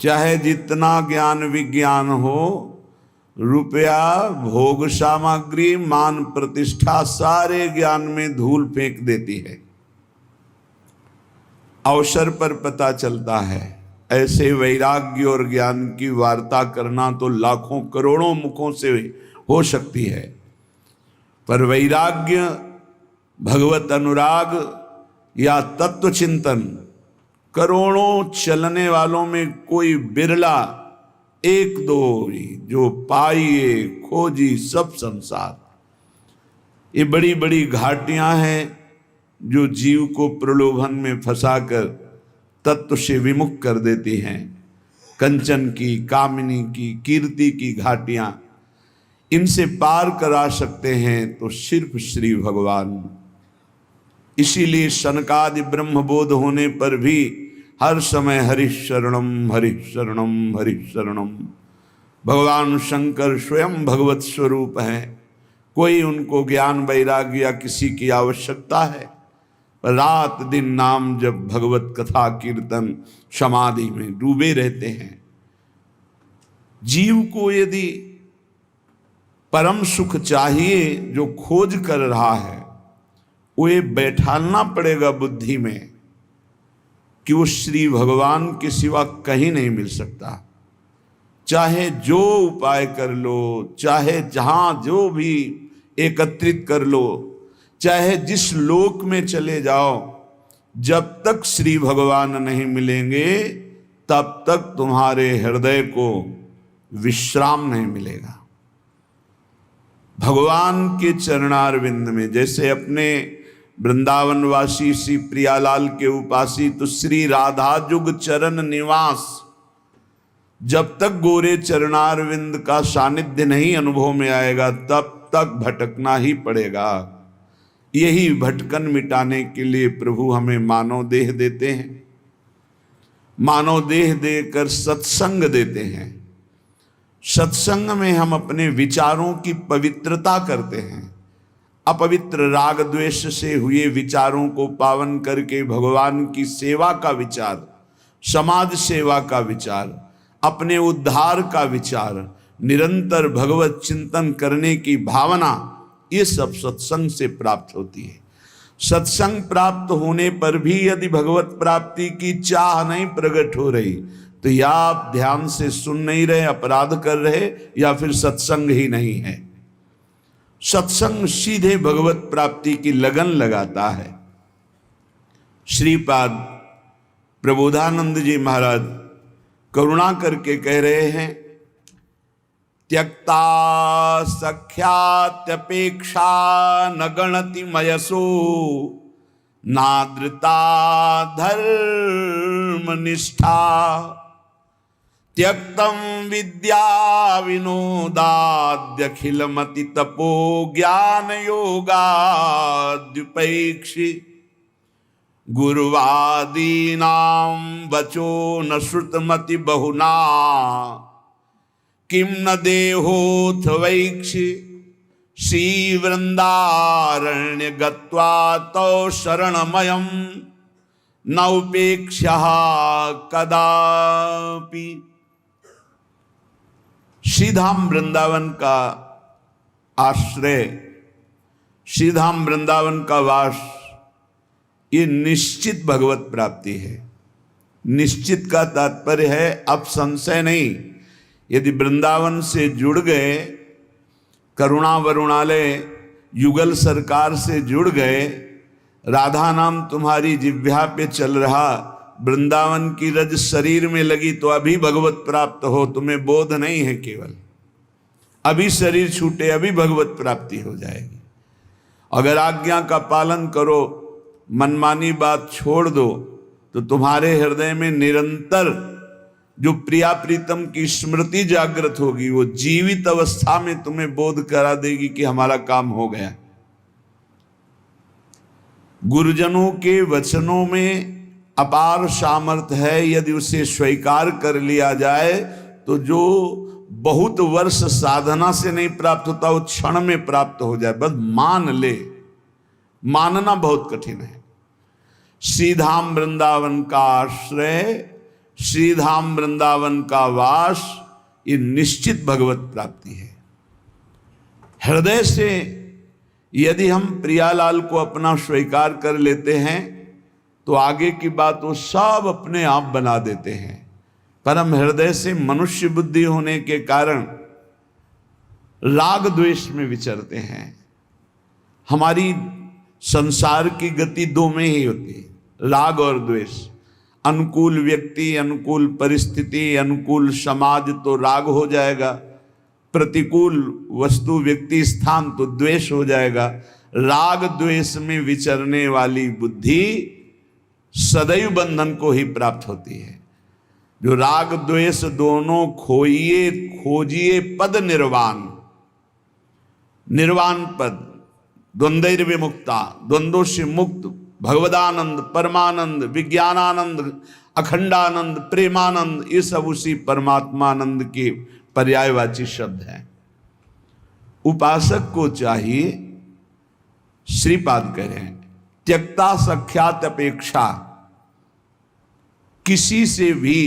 चाहे जितना ज्ञान विज्ञान हो, रुपया, भोग सामग्री, मान प्रतिष्ठा, सारे ज्ञान में धूल फेंक देती है। अवसर पर पता चलता है। ऐसे वैराग्य और ज्ञान की वार्ता करना तो लाखों करोड़ों मुखों से हो सकती है, पर वैराग्य, भगवत अनुराग या तत्व चिंतन करोड़ों चलने वालों में कोई बिरला, एक दो ही जो पाइए खोजी सब संसार। ये बड़ी बड़ी घाटियां हैं जो जीव को प्रलोभन में फंसाकर तत्व से विमुख कर देती हैं। कंचन की, कामिनी की, कीर्ति की घाटियां, इनसे पार करा सकते हैं तो सिर्फ श्री भगवान। इसीलिए सनकादि ब्रह्मबोध होने पर भी हर समय हरिः शरणम हरिः शरणम हरिः शरणम। भगवान शंकर स्वयं भगवत स्वरूप हैं। कोई उनको ज्ञान वैराग्य या किसी की आवश्यकता है? रात दिन नाम जब, भगवत कथा कीर्तन, समाधि में डूबे रहते हैं। जीव को यदि परम सुख चाहिए जो खोज कर रहा है, वो ये बैठालना पड़ेगा बुद्धि में कि वो श्री भगवान के सिवा कहीं नहीं मिल सकता। चाहे जो उपाय कर लो, चाहे जहां जो भी एकत्रित कर लो, चाहे जिस लोक में चले जाओ, जब तक श्री भगवान नहीं मिलेंगे तब तक तुम्हारे हृदय को विश्राम नहीं मिलेगा। भगवान के चरणारविंद में, जैसे अपने वृंदावनवासी श्री प्रियालाल के उपासी तो श्री राधा जुग चरण निवास, जब तक गोरे चरणारविंद का सानिध्य नहीं अनुभव में आएगा तब तक भटकना ही पड़ेगा। यही भटकन मिटाने के लिए प्रभु हमें मानव देह देते हैं। मानव देह देकर सत्संग देते हैं। सत्संग में हम अपने विचारों की पवित्रता करते हैं। अपवित्र राग द्वेष से हुए विचारों को पावन करके भगवान की सेवा का विचार, समाज सेवा का विचार, अपने उद्धार का विचार, निरंतर भगवत चिंतन करने की भावना, ये सब सत्संग से प्राप्त होती है। सत्संग प्राप्त होने पर भी यदि भगवत प्राप्ति की चाह नहीं प्रकट हो रही तो या आप ध्यान से सुन नहीं रहे, अपराध कर रहे, या फिर सत्संग ही नहीं है। सत्संग सीधे भगवत प्राप्ति की लगन लगाता है। श्रीपाद प्रबोधानंद जी महाराज करुणा करके कह रहे हैं, त्यक्ता सख्यात्यपेक्षा न गणति मयसो नादृता धर्म निष्ठा त्यक्तम विद्या विनोदाद्यखिलमति तपो ज्ञान योगाद्युपैक्षि गुरुवादीनां वचो न श्रुतमति बहुना किम न देहोथ वैक्षि श्री वृंदारण्य गत्वा तो शरणमयम् न उपेक्ष्यः कदापि। श्रीधाम वृंदावन का आश्रय, श्रीधाम वृंदावन का वास, ये निश्चित भगवत प्राप्ति है। निश्चित का तात्पर्य है अब संशय नहीं। यदि वृंदावन से जुड़ गए, करुणा वरुणालय युगल सरकार से जुड़ गए, राधा नाम तुम्हारी जिह्वा पे चल रहा, वृंदावन की रज शरीर में लगी तो अभी भगवत प्राप्त हो, तुम्हें बोध नहीं है केवल। अभी शरीर छूटे अभी भगवत प्राप्ति हो जाएगी। अगर आज्ञा का पालन करो, मनमानी बात छोड़ दो, तो तुम्हारे हृदय में निरंतर जो प्रिया प्रीतम की स्मृति जागृत होगी, वो जीवित अवस्था में तुम्हें बोध करा देगी कि हमारा काम हो गया। गुरुजनों के वचनों में अपार सामर्थ्य है। यदि उसे स्वीकार कर लिया जाए तो जो बहुत वर्ष साधना से नहीं प्राप्त होता वो क्षण में प्राप्त हो जाए। बस मान ले, मानना बहुत कठिन है। श्रीधाम वृंदावन का आश्रय श्रीधाम वृंदावन का वास, ये निश्चित भगवत प्राप्ति है। हृदय से यदि हम प्रियालाल को अपना स्वीकार कर लेते हैं तो आगे की बात वो सब अपने आप बना देते हैं। पर हम हृदय से मनुष्य बुद्धि होने के कारण राग द्वेष में विचरते हैं। हमारी संसार की गति दो में ही होती है, राग और द्वेष। अनुकूल व्यक्ति, अनुकूल परिस्थिति, अनुकूल समाज तो राग हो जाएगा, प्रतिकूल वस्तु व्यक्ति स्थान तो द्वेष हो जाएगा। राग द्वेष में विचरने वाली बुद्धि सदैव बंधन को ही प्राप्त होती है। जो राग द्वेष दोनों खोइए खोजिए पद निर्वाण, निर्वाण पद, द्वंद्व विमुक्ता, द्वंद्वों से मुक्त, भगवदानंद, परमानंद, विज्ञानानंद, अखंडानंद, प्रेमानंद, ये सब उसी परमात्मानंद के पर्यायवाची शब्द हैं। उपासक को चाहिए, श्रीपाद करें, त्यक्ता सख्यात अपेक्षा, किसी से भी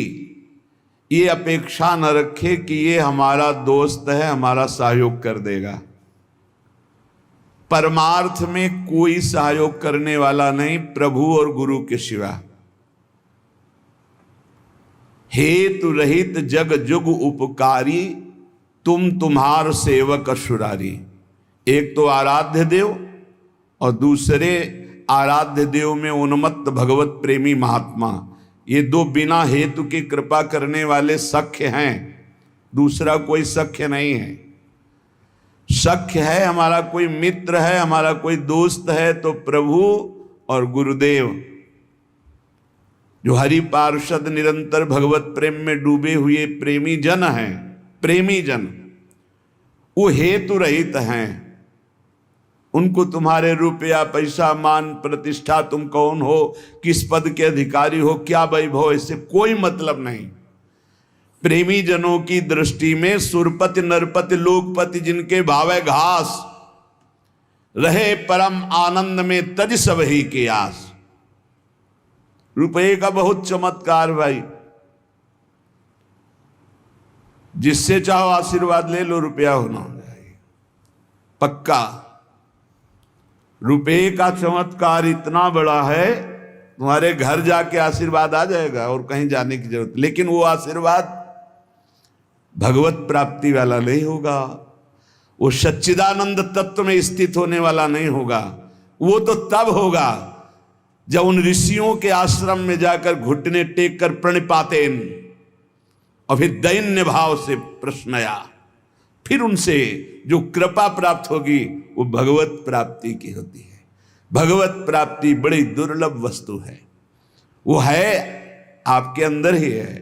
ये अपेक्षा न रखे कि ये हमारा दोस्त है, हमारा सहयोग कर देगा। परमार्थ में कोई सहयोग करने वाला नहीं प्रभु और गुरु के सिवा। हेतु रहित जग जुग उपकारी, तुम तुम्हार सेवक असुरारी। एक तो आराध्य देव और दूसरे आराध्य देव में उन्मत्त भगवत प्रेमी महात्मा, ये दो बिना हेतु की कृपा करने वाले सख्य हैं, दूसरा कोई सख्य नहीं है। सख्य है, हमारा कोई मित्र है, हमारा कोई दोस्त है तो प्रभु और गुरुदेव, जो हरि पार्षद निरंतर भगवत प्रेम में डूबे हुए प्रेमी जन हैं, प्रेमी जन, वो हेतु रहित हैं। उनको तुम्हारे रुपया पैसा मान प्रतिष्ठा, तुम कौन हो, किस पद के अधिकारी हो, क्या वैभव, इससे कोई मतलब नहीं। प्रेमी जनों की दृष्टि में सुरपति नरपति लोकपति जिनके भावे घास, रहे परम आनंद में तज सब ही के आस। रुपये का बहुत चमत्कार भाई, जिससे चाहो आशीर्वाद ले लो, रुपया होना चाहिए पक्का। रुपये का चमत्कार इतना बड़ा है, तुम्हारे घर जाके आशीर्वाद आ जाएगा और कहीं जाने की जरूरत। लेकिन वो आशीर्वाद भगवत प्राप्ति वाला नहीं होगा, वो सच्चिदानंद तत्व में स्थित होने वाला नहीं होगा। वो तो तब होगा जब उन ऋषियों के आश्रम में जाकर घुटने टेक कर प्रणिपाते और फिर दैन्य भाव से प्रश्नया, फिर उनसे जो कृपा प्राप्त होगी वो भगवत प्राप्ति की होती है। भगवत प्राप्ति बड़ी दुर्लभ वस्तु है, वो है आपके अंदर ही है,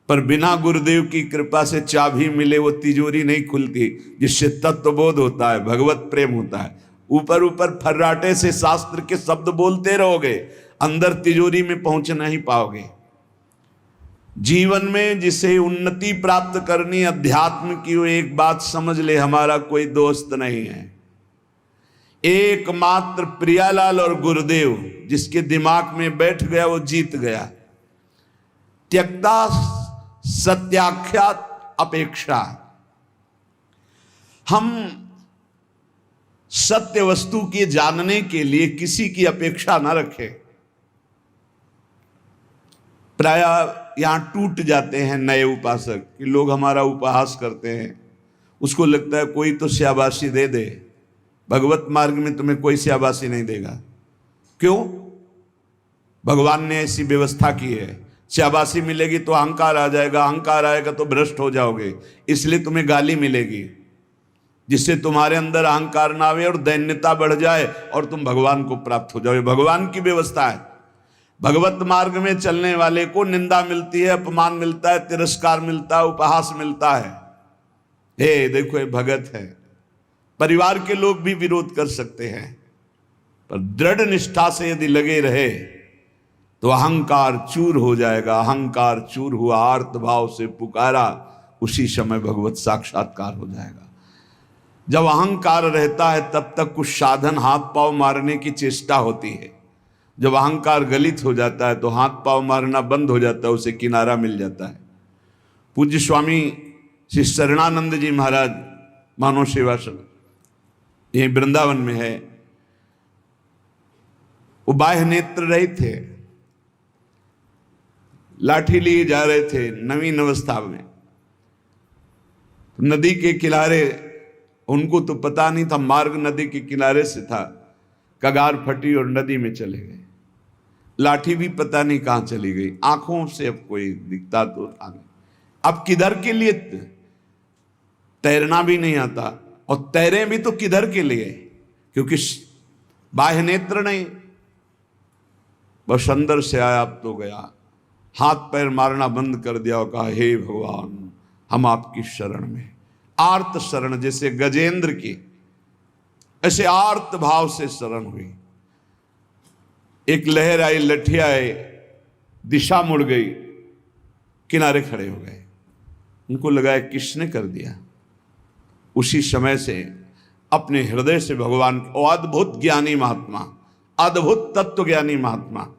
पर बिना गुरुदेव की कृपा से चाबी मिले वो तिजोरी नहीं खुलती, जिससे तत्वबोध होता है, भगवत प्रेम होता है। ऊपर ऊपर फर्राटे से शास्त्र के शब्द बोलते रहोगे, अंदर तिजोरी में पहुंच नहीं पाओगे। जीवन में जिसे उन्नति प्राप्त करनी अध्यात्म की, वो एक बात समझ ले, हमारा कोई दोस्त नहीं है। एकमात्र प्रियालाल और गुरुदेव जिसके दिमाग में बैठ गया वो जीत गया। त्यक्ता सत्याख्यात अपेक्षा, हम सत्य वस्तु के जानने के लिए किसी की अपेक्षा ना रखें। प्राय यहां टूट जाते हैं नए उपासक कि लोग हमारा उपहास करते हैं, उसको लगता है कोई तो शाबाशी दे दे। भगवत मार्ग में तुम्हें कोई शाबाशी नहीं देगा। क्यों? भगवान ने ऐसी व्यवस्था की है। शाबाशी मिलेगी तो अहंकार आ जाएगा, अहंकार आएगा तो भ्रष्ट हो जाओगे, इसलिए तुम्हें गाली मिलेगी, जिससे तुम्हारे अंदर अहंकार ना आवे और दैन्यता बढ़ जाए और तुम भगवान को प्राप्त हो जाओ। भगवान की व्यवस्था है। भगवत मार्ग में चलने वाले को निंदा मिलती है, अपमान मिलता है, तिरस्कार मिलता है, उपहास मिलता है। हे देखो, ये भगत है। परिवार के लोग भी विरोध कर सकते हैं, पर दृढ़ निष्ठा से यदि लगे रहे तो अहंकार चूर हो जाएगा। अहंकार चूर हुआ, आर्त भाव से पुकारा, उसी समय भगवत साक्षात्कार हो जाएगा। जब अहंकार रहता है तब तक कुछ साधन हाथ पांव मारने की चेष्टा होती है, जब अहंकार गलित हो जाता है तो हाथ पांव मारना बंद हो जाता है, उसे किनारा मिल जाता है। पूज्य स्वामी श्री शरणानंद जी महाराज मानव सेवाश्रम यही वृंदावन में है, वो बाह्य नेत्र रहित थे, लाठी लिए जा रहे थे नवीन अवस्था में। नदी के किनारे, उनको तो पता नहीं था मार्ग नदी के किनारे से था, कगार फटी और नदी में चले गए। लाठी भी पता नहीं कहां चली गई, आंखों से अब कोई दिखता तो था नहीं। अब किधर के लिए, तैरना भी नहीं आता और तैरे भी तो किधर के लिए, क्योंकि बाह्य नेत्र नहीं, बस अंदर से आया अब तो गया। हाथ पैर मारना बंद कर दिया और कहा हे भगवान हम आपकी शरण में, आर्त शरण, जैसे गजेंद्र की ऐसे आर्त भाव से शरण हुई। एक लहर आई, लठिया आई, दिशा मुड़ गई, किनारे खड़े हो गए। उनको लगा किसने कर दिया। उसी समय से अपने हृदय से भगवान, अद्भुत ज्ञानी महात्मा, अद्भुत तत्व ज्ञानी महात्मा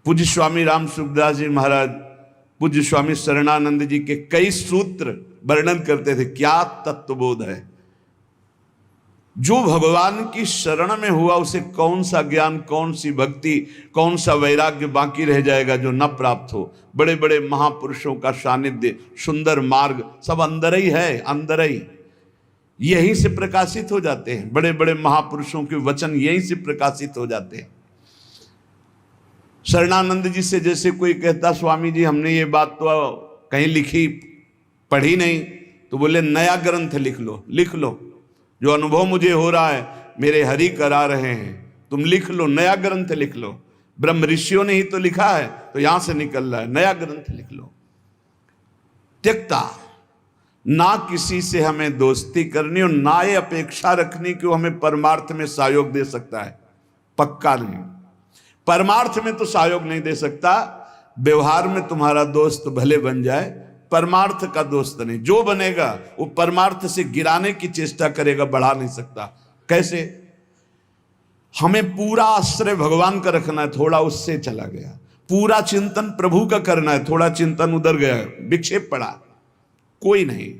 पूज्य स्वामी राम सुखदास जी महाराज, पूज्य स्वामी शरणानंद जी के कई सूत्र वर्णन करते थे। क्या तत्वबोध है। जो भगवान की शरण में हुआ उसे कौन सा ज्ञान, कौन सी भक्ति, कौन सा वैराग्य बाकी रह जाएगा जो न प्राप्त हो। बड़े बड़े महापुरुषों का सानिध्य, सुंदर मार्ग सब अंदर ही है, अंदर ही, यहीं से प्रकाशित हो जाते हैं। बड़े बड़े महापुरुषों के वचन यहीं से प्रकाशित हो जाते हैं। शरणानंद जी से जैसे कोई कहता स्वामी जी हमने ये बात तो कहीं लिखी पढ़ी नहीं, तो बोले नया ग्रंथ लिख लो, लिख लो, जो अनुभव मुझे हो रहा है मेरे हरि करा रहे हैं, तुम लिख लो, नया ग्रंथ लिख लो। ब्रह्म ऋषियों ने ही तो लिखा है, तो यहां से निकल रहा है, नया ग्रंथ लिख लो। त्यक्ता, ना किसी से हमें दोस्ती करनी और ना ये अपेक्षा रखनी कि वो हमें परमार्थ में सहयोग दे सकता है, पक्का नहीं। परमार्थ में तो सहयोग नहीं दे सकता, व्यवहार में तुम्हारा दोस्त भले बन जाए, परमार्थ का दोस्त नहीं। जो बनेगा वो परमार्थ से गिराने की चेष्टा करेगा, बढ़ा नहीं सकता। कैसे? हमें पूरा आश्रय भगवान का रखना है, थोड़ा उससे चला गया। पूरा चिंतन प्रभु का करना है, थोड़ा चिंतन उधर गया, विक्षेप पड़ा, कोई नहीं।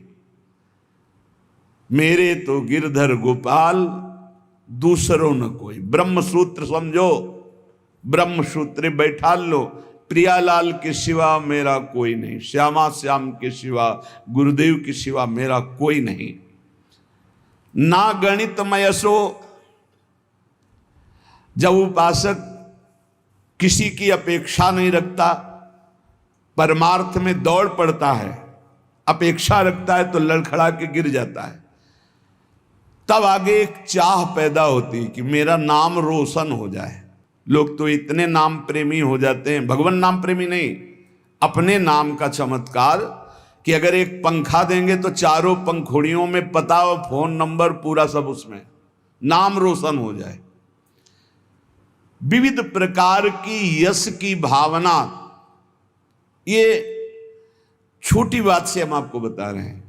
मेरे तो गिरधर गोपाल, दूसरों न कोई। ब्रह्म सूत्र समझो, ब्रह्म सूत्र बैठा लो, प्रियालाल के सिवा मेरा कोई नहीं, श्यामा श्याम के सिवा, गुरुदेव के सिवा मेरा कोई नहीं। ना गणितमय सो, जब उपासक किसी की अपेक्षा नहीं रखता, परमार्थ में दौड़ पड़ता है, अपेक्षा रखता है तो लड़खड़ा के गिर जाता है। तब आगे एक चाह पैदा होती कि मेरा नाम रोशन हो जाए। लोग तो इतने नाम प्रेमी हो जाते हैं, भगवान नाम प्रेमी नहीं, अपने नाम का चमत्कार, कि अगर एक पंखा देंगे तो चारों पंखुड़ियों में पता और फोन नंबर पूरा सब उसमें, नाम रोशन हो जाए। विविध प्रकार की यश की भावना, ये छोटी बात से हम आपको बता रहे हैं,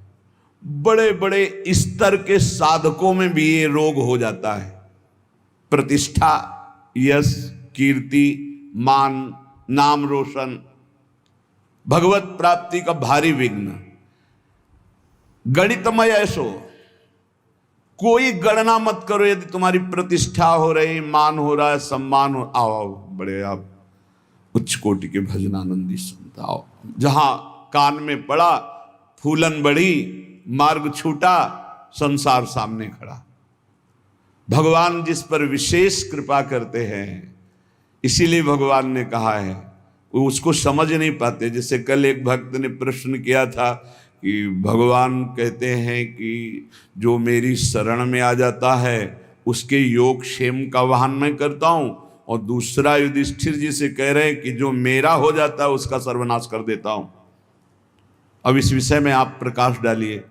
बड़े बड़े स्तर के साधकों में भी ये रोग हो जाता है। प्रतिष्ठा, यश, कीर्ति, मान, नाम रोशन, भगवत प्राप्ति का भारी विघ्न। गणितमय ऐसो, कोई गणना मत करो। यदि तुम्हारी प्रतिष्ठा हो रही, मान हो रहा है, सम्मान हो, आओ बड़े आप उच्च कोटि के भजनानंदी संत आओ। जहां कान में पड़ा, फूलन बढ़ी, मार्ग छूटा, संसार सामने खड़ा। भगवान जिस पर विशेष कृपा करते हैं, इसीलिए भगवान ने कहा है, वो उसको समझ नहीं पाते। जैसे कल एक भक्त ने प्रश्न किया था कि भगवान कहते हैं कि जो मेरी शरण में आ जाता है उसके योग क्षेम का वाहन मैं करता हूं, और दूसरा युधिष्ठिर जी से कह रहे हैं कि जो मेरा हो जाता है उसका सर्वनाश कर देता हूं। अब इस विषय में आप प्रकाश डालिए।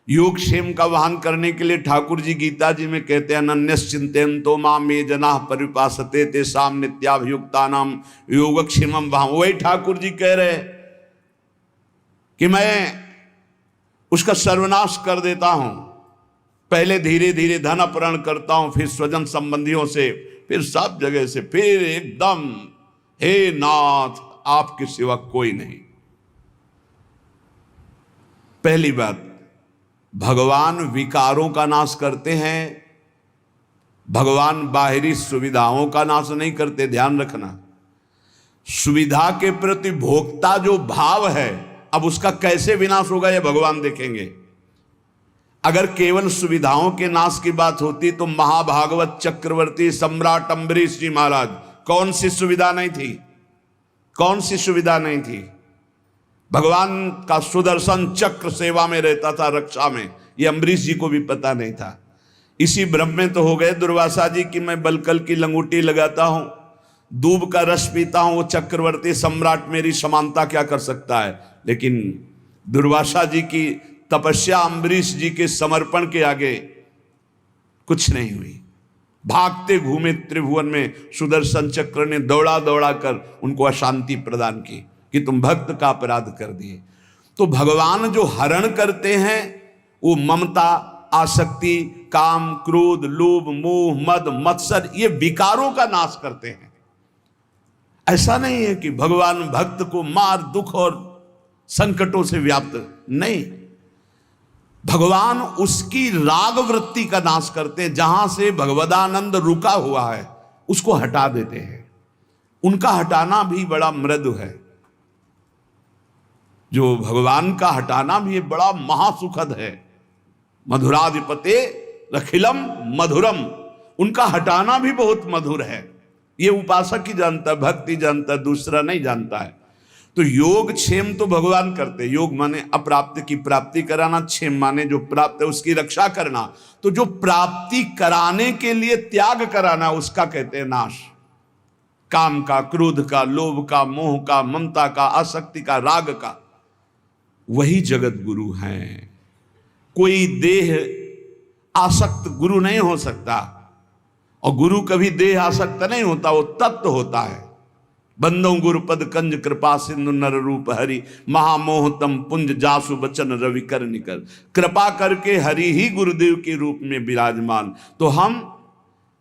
योग क्षेम का वाहन करने के लिए ठाकुर जी गीता जी में कहते हैं, अनन्यश्चिन्तयन्तो माम ये जनाः परिपासते तेषां नित्याभियुक्तानां योगक्षेमं वहां। वही ठाकुर जी कह रहे हैं कि मैं उसका सर्वनाश कर देता हूं। पहले धीरे धीरे धन अपहरण करता हूं, फिर स्वजन संबंधियों से, फिर सब जगह से फिर एकदम, हे नाथ आपके सिवा कोई नहीं। पहली बात, भगवान विकारों का नाश करते हैं, भगवान बाहरी सुविधाओं का नाश नहीं करते। ध्यान रखना, सुविधा के प्रति भोक्ता जो भाव है, अब उसका कैसे विनाश होगा यह भगवान देखेंगे। अगर केवल सुविधाओं के नाश की बात होती तो महाभागवत चक्रवर्ती सम्राट अम्बरीश जी महाराज, कौन सी सुविधा नहीं थी, कौन सी सुविधा नहीं थी। भगवान का सुदर्शन चक्र सेवा में रहता था, रक्षा में, ये अम्बरीश जी को भी पता नहीं था। इसी भ्रम में तो हो गए दुर्वासा जी कि मैं बलकल की लंगूटी लगाता हूं, दूब का रस पीता हूं, वो चक्रवर्ती सम्राट मेरी समानता क्या कर सकता है। लेकिन दुर्वासा जी की तपस्या अम्बरीश जी के समर्पण के आगे कुछ नहीं हुई। भागते घूमे त्रिभुवन में सुदर्शन चक्र ने दौड़ा दौड़ा कर उनको अशांति प्रदान की कि तुम भक्त का अपराध कर दिए। तो भगवान जो हरण करते हैं वो ममता, आसक्ति, काम, क्रोध, लोभ, मोह, मद, मत्सर, ये विकारों का नाश करते हैं। ऐसा नहीं है कि भगवान भक्त को मार, दुख और संकटों से व्याप्त, नहीं, भगवान उसकी राग वृत्ति का नाश करते हैं। जहां से भगवदानंद रुका हुआ है उसको हटा देते हैं। उनका हटाना भी बड़ा मृदु है, जो भगवान का हटाना भी बड़ा महासुखद है। मधुराधिपते रखिलम मधुरम, उनका हटाना भी बहुत मधुर है। ये उपासक ही जानता, भक्ति जानता, दूसरा नहीं जानता है। तो योग क्षेम तो भगवान करते, योग माने अप्राप्त की प्राप्ति कराना, क्षेम माने जो प्राप्त है उसकी रक्षा करना। तो जो प्राप्ति कराने के लिए त्याग कराना उसका कहते हैं नाश। काम का, क्रोध का, लोभ का, मोह का, ममता का, आसक्ति का, राग का, वही जगत गुरु हैं। कोई देह आसक्त गुरु नहीं हो सकता, और गुरु कभी देह आसक्त नहीं होता, वो तत्व होता है। बंदों गुरुपद कंज कृपा सिंधु नर रूप हरि, महामोहतम पुंज जासु बचन रवि कर निकर। कृपा करके हरि ही गुरुदेव के रूप में विराजमान। तो हम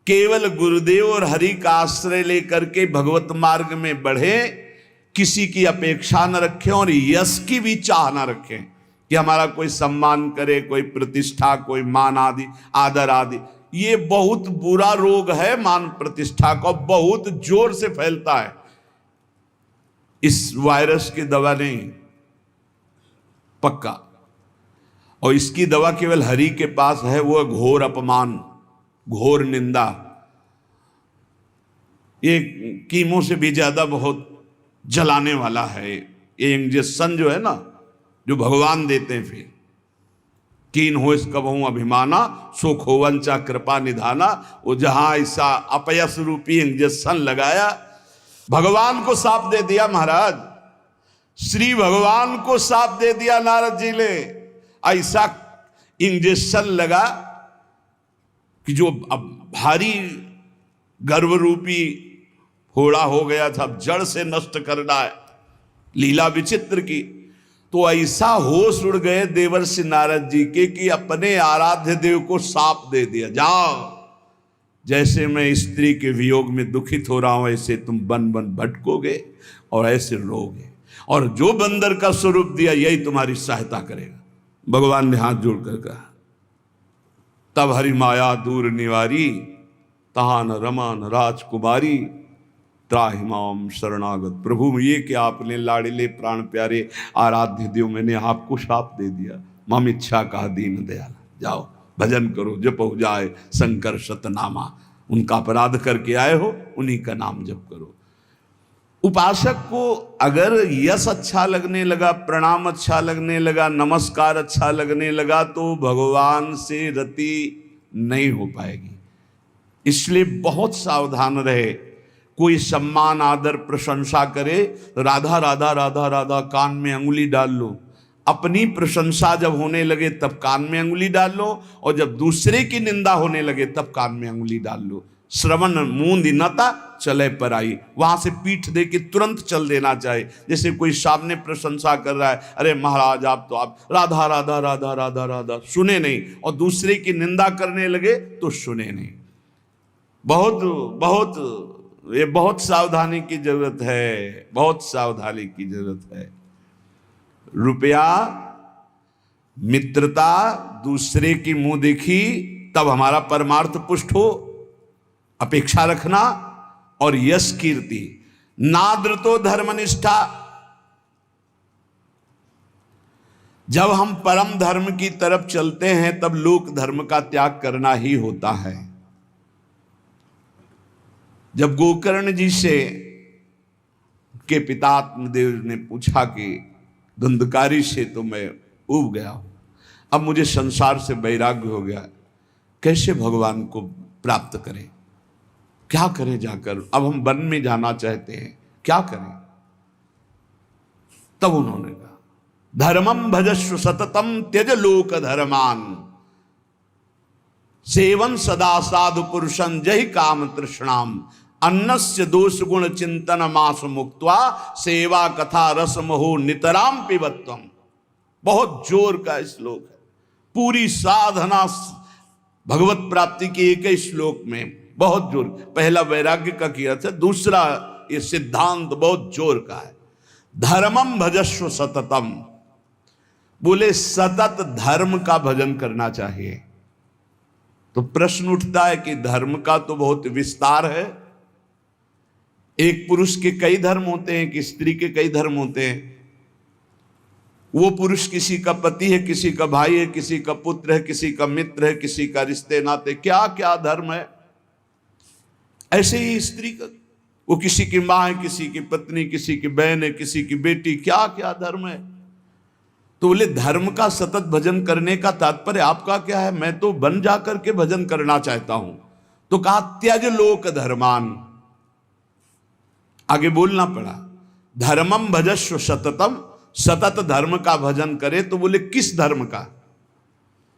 केवल गुरुदेव और हरि का आश्रय लेकर के भगवत मार्ग में बढ़े, किसी की अपेक्षा न रखें और यश की भी चाह न रखें कि हमारा कोई सम्मान करे, कोई प्रतिष्ठा, कोई मान आदि, आदर आदि। ये बहुत बुरा रोग है, मान प्रतिष्ठा का बहुत जोर से फैलता है। इस वायरस की दवा नहीं पक्का, और इसकी दवा केवल हरि के पास है, वो घोर अपमान, घोर निंदा। ये कीमो से भी ज्यादा बहुत जलाने वाला है। ये इंजेक्शन जो है ना, जो भगवान देते हैं, फिर कीन हो इस कबहू अभिमाना, सो खोवंचा कृपा निधाना। वो जहां ऐसा अपयस रूपी इंजेक्शन लगाया, भगवान को साफ दे दिया महाराज, श्री भगवान को साफ दे दिया नारद जी ने। ऐसा इंजेक्शन लगा कि जो अब भारी गर्भ रूपी फोड़ा हो गया था, अब जड़ से नष्ट करना है, लीला विचित्र की। तो ऐसा होश उड़ गए देवर्षि नारद जी के कि अपने आराध्य देव को साप दे दिया, जाओ, जैसे मैं स्त्री के वियोग में दुखित हो रहा हूं ऐसे तुम बन बन भटकोगे और ऐसे रोगे, और जो बंदर का स्वरूप दिया यही तुम्हारी सहायता करेगा। भगवान ने हाथ जोड़कर कहा, तब हरि माया दूर निवारी, तहा न रमा न राजकुमारी, त्राहिमाम शरणागत। प्रभु ये कि आपने लाड़िले प्राण प्यारे आराध्य देव, मैंने आपको शाप दे दिया, मम इच्छा कहा दीन दयाल, जाओ भजन करो, जप हो जाए शंकर शतनामा। उनका अपराध करके आए हो, उन्हीं का नाम जप करो। उपासक को अगर यश अच्छा लगने लगा, प्रणाम अच्छा लगने लगा, नमस्कार अच्छा लगने लगा, तो भगवान से रति नहीं हो पाएगी। इसलिए बहुत सावधान रहे। कोई सम्मान, आदर, प्रशंसा करे, राधा राधा राधा राधा कान में अंगुली डाल लो। अपनी प्रशंसा जब होने लगे तब कान में अंगुली डाल लो, और जब दूसरे की निंदा होने लगे तब कान में अंगुली डाल लो। श्रवण मूंद नता चले पर आई, वहां से पीठ दे के तुरंत चल देना चाहिए। जैसे कोई सामने प्रशंसा कर रहा है, अरे महाराज आप तो आप राधा राधा राधा राधा राधा, सुने नहीं, और दूसरे की निंदा करने लगे तो सुने नहीं। बहुत बहुत ये बहुत सावधानी की जरूरत है, बहुत सावधानी की जरूरत है। रुपया, मित्रता, दूसरे की मुंह देखी, तब हमारा परमार्थ पुष्ट हो, अपेक्षा रखना, और यश कीर्ति, नाद्रतो धर्मनिष्ठा। जब हम परम धर्म की तरफ चलते हैं तब लोक धर्म का त्याग करना ही होता है। जब गोकर्ण जी से के पिता आत्मदेव ने पूछा कि धुंधकारी से तो मैं ऊब गया हूं, अब मुझे संसार से वैराग्य हो गया, कैसे भगवान को प्राप्त करें, क्या करें जाकर, अब हम वन में जाना चाहते हैं, क्या करें। तब उन्होंने कहा धर्मम भजस्व सततम त्यज लोक धर्मान, सेवन सदा साधु पुरुषं जहि काम तृष्णाम, अन्नस्य दोष गुण चिंतन मास मुक्त्वा, सेवा कथा रसम हो नितराम पिबत्वम। बहुत जोर का श्लोक है, पूरी साधना भगवत प्राप्ति के एक ही श्लोक में बहुत जोर। पहला वैराग्य का किया था, दूसरा ये सिद्धांत बहुत जोर का है। धर्मम भजस्व सततम, बोले सतत धर्म का भजन करना चाहिए। तो प्रश्न उठता है कि धर्म का तो बहुत विस्तार है, एक पुरुष के कई धर्म होते हैं, कि स्त्री के कई धर्म होते हैं। वो पुरुष किसी का पति है, किसी का भाई है, किसी का पुत्र है, किसी का मित्र है, किसी का रिश्ते नाते, क्या क्या धर्म है। ऐसे ही स्त्री का, वो किसी की मां है, किसी की पत्नी, किसी की बहन है, किसी की बेटी, क्या क्या धर्म है। तो बोले धर्म का सतत भजन करने का तात्पर्य आपका क्या है। मैं तो वन जाकर के भजन करना चाहता हूं। तो कहा त्यज लोक धर्मान, आगे बोलना पड़ा धर्मम भजस्व सततम, सतत धर्म का भजन करे। तो बोले किस धर्म का,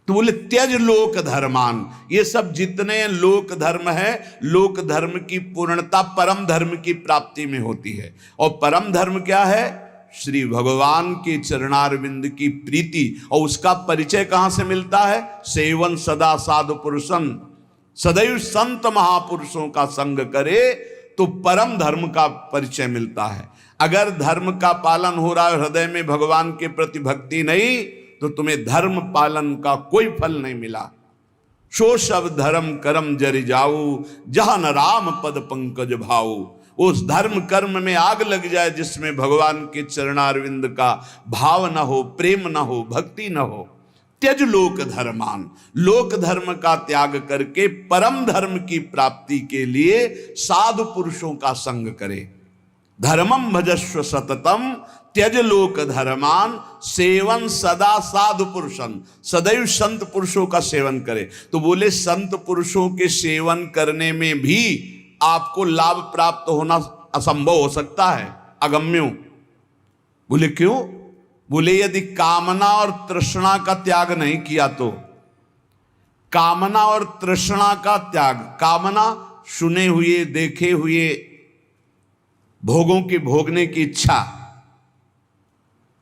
तो बोले त्यज लोक धर्मान। ये सब जितने लोक धर्म है, लोक धर्म की पूर्णता परम धर्म की प्राप्ति में होती है। और परम धर्म क्या है, श्री भगवान के चरणारविंद की प्रीति। और उसका परिचय कहां से मिलता है, सेवन सदा साधु पुरुषन, सदैव संत महापुरुषों का संग करे तो परम धर्म का परिचय मिलता है। अगर धर्म का पालन हो रहा है, हृदय में भगवान के प्रति भक्ति नहीं, तो तुम्हें धर्म पालन का कोई फल नहीं मिला। सो सब धर्म कर्म जरि जाऊ, जहां न राम पद पंकज भाऊ। उस धर्म कर्म में आग लग जाए जिसमें भगवान के चरणारविंद का भाव न हो, प्रेम न हो, भक्ति न हो। त्यज लोक धर्मान, लोक धर्म का त्याग करके परम धर्म की प्राप्ति के लिए साधु पुरुषों का संग करे। धर्मम भजस्व सततम त्यज लोक धर्मान, सेवन सदा साधु पुरुषन, सदैव संत पुरुषों का सेवन करे। तो बोले संत पुरुषों के सेवन करने में भी आपको लाभ प्राप्त होना असंभव हो सकता है, अगम्यो। बोले क्यों, बोले यदि कामना और तृष्णा का त्याग नहीं किया तो। कामना और तृष्णा का त्याग, कामना सुने हुए देखे हुए भोगों के भोगने की इच्छा,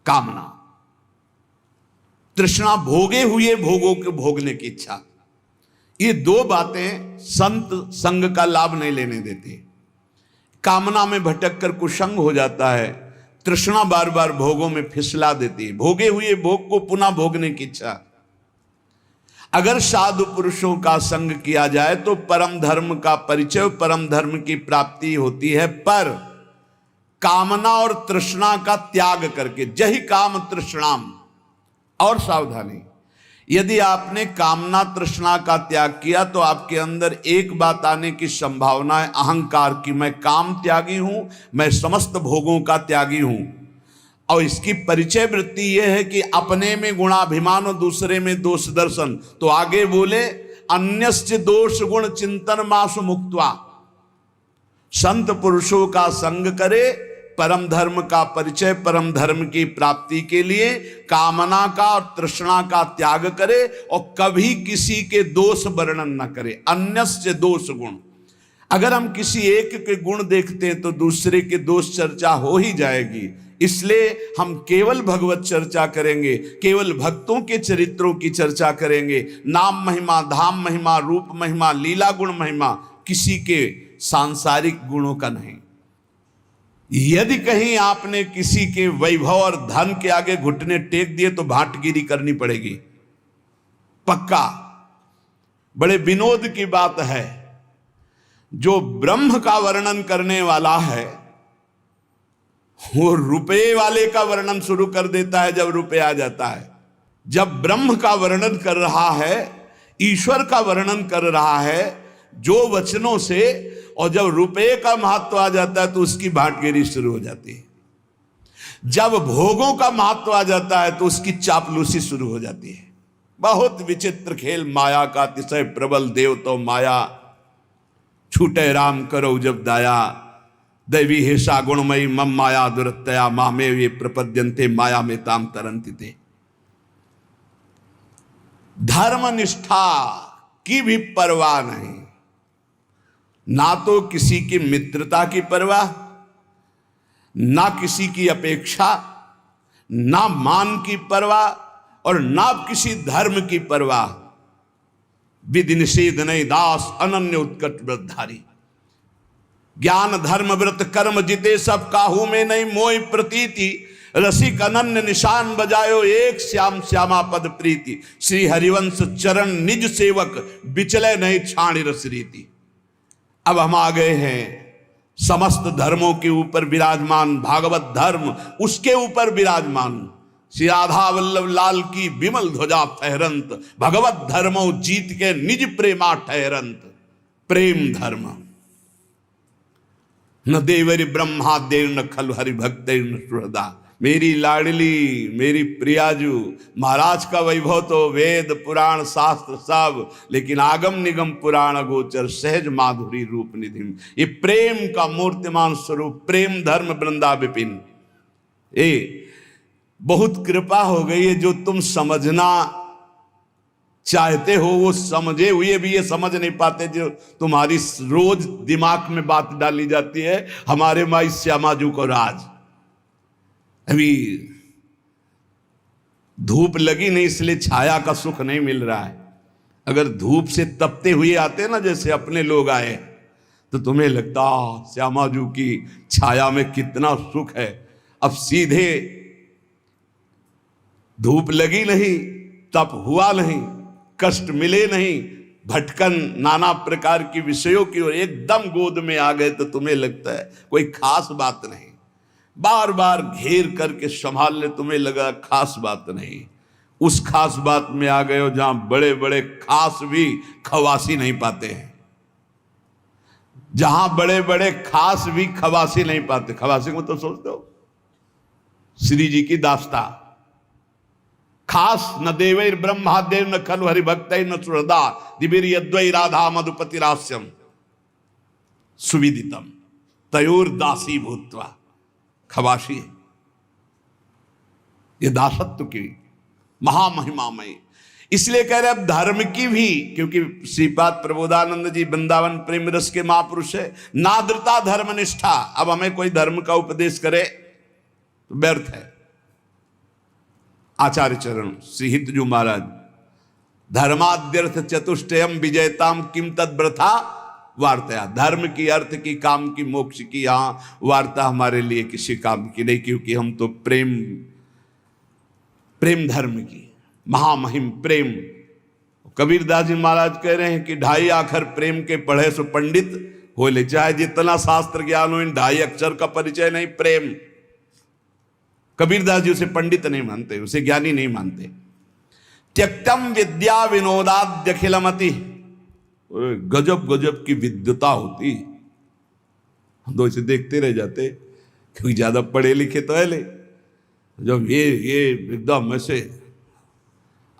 कामना, तृष्णा भोगे हुए भोगों के भोगने की इच्छा। ये दो बातें संत संग का लाभ नहीं लेने देती। कामना में भटक कर कुसंग हो जाता है, तृष्णा बार बार भोगों में फिसला देती है, भोगे हुए भोग को पुनः भोगने की इच्छा। अगर साधु पुरुषों का संग किया जाए तो परम धर्म का परिचय, परम धर्म की प्राप्ति होती है। पर कामना और तृष्णा का त्याग करके, जहि काम तृष्णाम। और सावधानी, यदि आपने कामना तृष्णा का त्याग किया तो आपके अंदर एक बात आने की संभावना है, अहंकार की। मैं काम त्यागी हूं, मैं समस्त भोगों का त्यागी हूं। और इसकी परिचय वृत्ति यह है कि अपने में गुणाभिमान और दूसरे में दोष दर्शन। तो आगे बोले अन्यस्य दोष गुण चिंतन मासु मुक्त्वा, संत पुरुषों का संग करे, परम धर्म का परिचय, परम धर्म की प्राप्ति के लिए कामना का और तृष्णा का त्याग करे और कभी किसी के दोष वर्णन न करे। अन्यस्य दोष गुण, अगर हम किसी एक के गुण देखते हैं तो दूसरे के दोष चर्चा हो ही जाएगी। इसलिए हम केवल भगवत चर्चा करेंगे, केवल भक्तों के चरित्रों की चर्चा करेंगे। नाम महिमा, धाम महिमा, रूप महिमा, लीला गुण महिमा, किसी के सांसारिक गुणों का नहीं। यदि कहीं आपने किसी के वैभव और धन के आगे घुटने टेक दिए तो भाटगिरी करनी पड़ेगी, पक्का। बड़े विनोद की बात है, जो ब्रह्म का वर्णन करने वाला है वो रुपये वाले का वर्णन शुरू कर देता है जब रुपये आ जाता है। जब ब्रह्म का वर्णन कर रहा है, ईश्वर का वर्णन कर रहा है जो वचनों से, और जब रुपये का महत्व आ जाता है तो उसकी भाटगिरी शुरू हो जाती है। जब भोगों का महत्व आ जाता है तो उसकी चापलूसी शुरू हो जाती है। बहुत विचित्र खेल माया का, अतिशय प्रबल देव तो माया, छूटे राम करो जब दाया, दैवी हेषा गुणमयी मम माया दुरतया मामे ये प्रपद्यन्ते माया में ताम तरंति थे। धर्म निष्ठा की भी परवाह नहीं, ना तो किसी की मित्रता की परवाह, ना किसी की अपेक्षा, ना मान की परवाह, और ना किसी धर्म की परवाह। विधि निषेध नहीं दास अनन्य उत्कट व्रतधारी, ज्ञान धर्म व्रत कर्म जिते सब काहू में नहीं मोह प्रतीति, रसिक अनन्य निशान बजायो एक श्याम श्यामा पद प्रीति, श्री हरिवंश चरण निज सेवक बिचले नहीं छाणी रस रीति। अब हम आ गए हैं समस्त धर्मों के ऊपर विराजमान, भागवत धर्म उसके ऊपर विराजमान, श्री राधा वल्लभ लाल की विमल ध्वजा फहरंत, भगवत धर्मो जीत के निज प्रेमा ठहरंत। प्रेम धर्म न देवरी ब्रह्मा देव न खल हरि भक्त न सुहृदा। मेरी लाडली, मेरी प्रियाजू, महाराज का वैभव तो वेद पुराण शास्त्र सब, लेकिन आगम निगम पुराण गोचर सहज माधुरी रूप निधि। ये प्रेम का मूर्तिमान स्वरूप, प्रेम धर्म वृंदा विपिन। ये बहुत कृपा हो गई है, जो तुम समझना चाहते हो वो समझे हुए भी ये समझ नहीं पाते, जो तुम्हारी रोज दिमाग में बात डाली जाती है। हमारे माई श्यामाजू को राज, अभी धूप लगी नहीं इसलिए छाया का सुख नहीं मिल रहा है। अगर धूप से तपते हुए आते ना, जैसे अपने लोग आए, तो तुम्हें लगता श्यामाजू की छाया में कितना सुख है। अब सीधे धूप लगी नहीं, तप हुआ नहीं, कष्ट मिले नहीं, भटकन नाना प्रकार की विषयों की ओर एकदम गोद में आ गए, तो तुम्हें लगता है कोई खास बात नहीं। बार बार घेर करके संभालने तुम्हें लगा खास बात नहीं। उस खास बात में आ गए हो जहां बड़े बड़े खास भी खवासी नहीं पाते हैं, जहां बड़े बड़े खास भी खवासी नहीं पाते। खवासी को तो सोचते हो श्री जी की दास्ता, खास न देवैर ब्रह्मा देव न खलु हरिभक्त न सुहृदा, दिवीर यद्वै राधा मधुपति रास्यम सुविदितम तयोर दासी भूत्वा। खवासी है ये दासत्व की महामहिमामयी। इसलिए कह रहे अब धर्म की भी, क्योंकि श्रीपाद प्रबोधानंद जी वृंदावन प्रेम रस के महापुरुष है, नाद्रता धर्म निष्ठा। अब हमें कोई धर्म का उपदेश करे तो व्यर्थ है। आचार्य चरण श्री हितजू महाराज, धर्माद्यर्थ चतुष्टयम विजयताम किम तद्व्रथा वार्ता। धर्म की, अर्थ की, काम की, मोक्ष की यहाँ वार्ता हमारे लिए किसी काम की नहीं, क्योंकि हम तो प्रेम धर्म की महामहिम प्रेम। कबीरदास जी महाराज कह रहे हैं कि 2.5 अक्षर प्रेम के पढ़े सो पंडित हो ले, चाहे जितना शास्त्र ज्ञान हो, इन 2.5 अक्षर का परिचय नहीं प्रेम। कबीरदास जी उसे पंडित नहीं मानते, उसे ज्ञानी नहीं मानते। त्यक्तम विद्या विनोदाद्य अखिलमति, गजब गजब की विद्वता होती। हम तो इसे देखते रह जाते, क्योंकि ज्यादा पढ़े लिखे तो है ले। जब ये एकदम ऐसे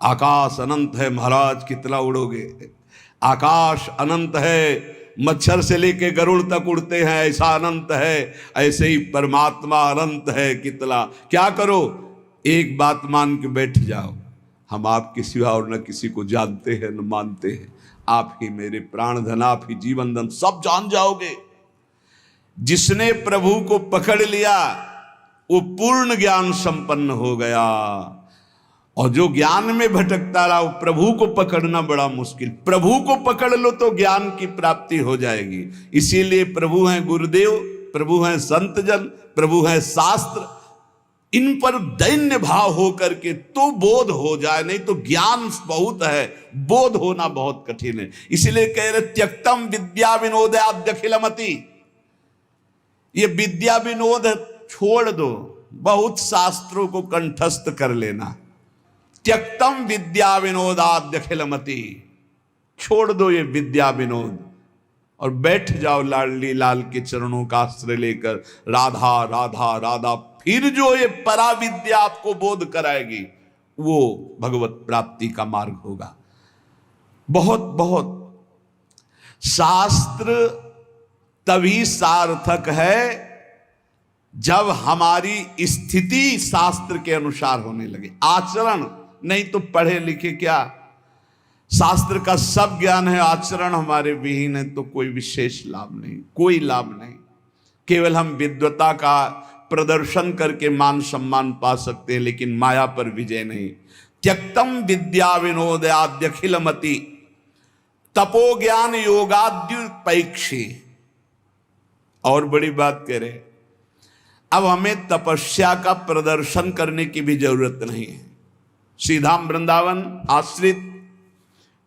आकाश अनंत है महाराज, कितना उड़ोगे, आकाश अनंत है, मच्छर से लेके गरुड़ तक उड़ते हैं, ऐसा अनंत है। ऐसे ही परमात्मा अनंत है, कितना क्या करो, एक बात मान के बैठ जाओ, हम आपके सिवा और न किसी को जानते हैं न मानते हैं, आप ही मेरे प्राण धन, आप ही जीवन धन, सब जान जाओगे। जिसने प्रभु को पकड़ लिया वो पूर्ण ज्ञान संपन्न हो गया, और जो ज्ञान में भटकता रहा, प्रभु को पकड़ना बड़ा मुश्किल। प्रभु को पकड़ लो तो ज्ञान की प्राप्ति हो जाएगी। इसीलिए प्रभु हैं गुरुदेव, प्रभु हैं संत जन, प्रभु हैं शास्त्र, इन पर दैन्य भाव हो करके तो बोध हो जाए, नहीं तो ज्ञान बहुत है, बोध होना बहुत कठिन है। इसीलिए कह रहे त्यक्तम विद्या विनोदाद्यखिलमति, ये विद्या विनोद छोड़ दो, बहुत शास्त्रों को कंठस्थ कर लेना। त्यक्तम विद्या विनोदाद्यखिलमति, छोड़ दो ये विद्या विनोद और बैठ जाओ लाडली लाल के चरणों का आश्रय लेकर। राधा राधा राधा, फिर जो ये परा विद्या आपको बोध कराएगी वो भगवत प्राप्ति का मार्ग होगा। बहुत बहुत शास्त्र तभी सार्थक है जब हमारी स्थिति शास्त्र के अनुसार होने लगे, आचरण नहीं तो पढ़े लिखे क्या, शास्त्र का सब ज्ञान है, आचरण हमारे विहीन है तो कोई विशेष लाभ नहीं, कोई लाभ नहीं। केवल हम विद्वता का प्रदर्शन करके मान सम्मान पा सकते हैं, लेकिन माया पर विजय नहीं। त्यक्तम विद्या विनोदाद्यखिलमति तपो ज्ञान योगाद्युपैक्षी। और बड़ी बात कह रहे, अब हमें तपस्या का प्रदर्शन करने की भी जरूरत नहीं है। श्रीधाम वृंदावन आश्रित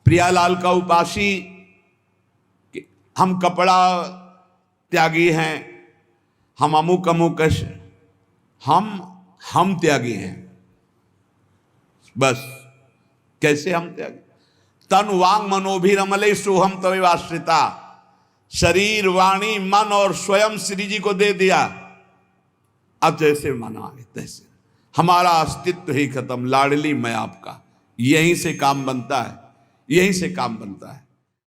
प्रियालाल का उपासी, हम कपड़ा त्यागी हैं, हम अमुक अमुक, हम त्यागी हैं, बस। कैसे हम त्यागी? तन वांग मनोभिरमले सोहम तवेव आश्रिता, शरीर वाणी मन और स्वयं श्री जी को दे दिया। अब जैसे मन आए तैसे, हमारा अस्तित्व ही खत्म, लाडली मैं आपका। यहीं से काम बनता है, यहीं से काम बनता है।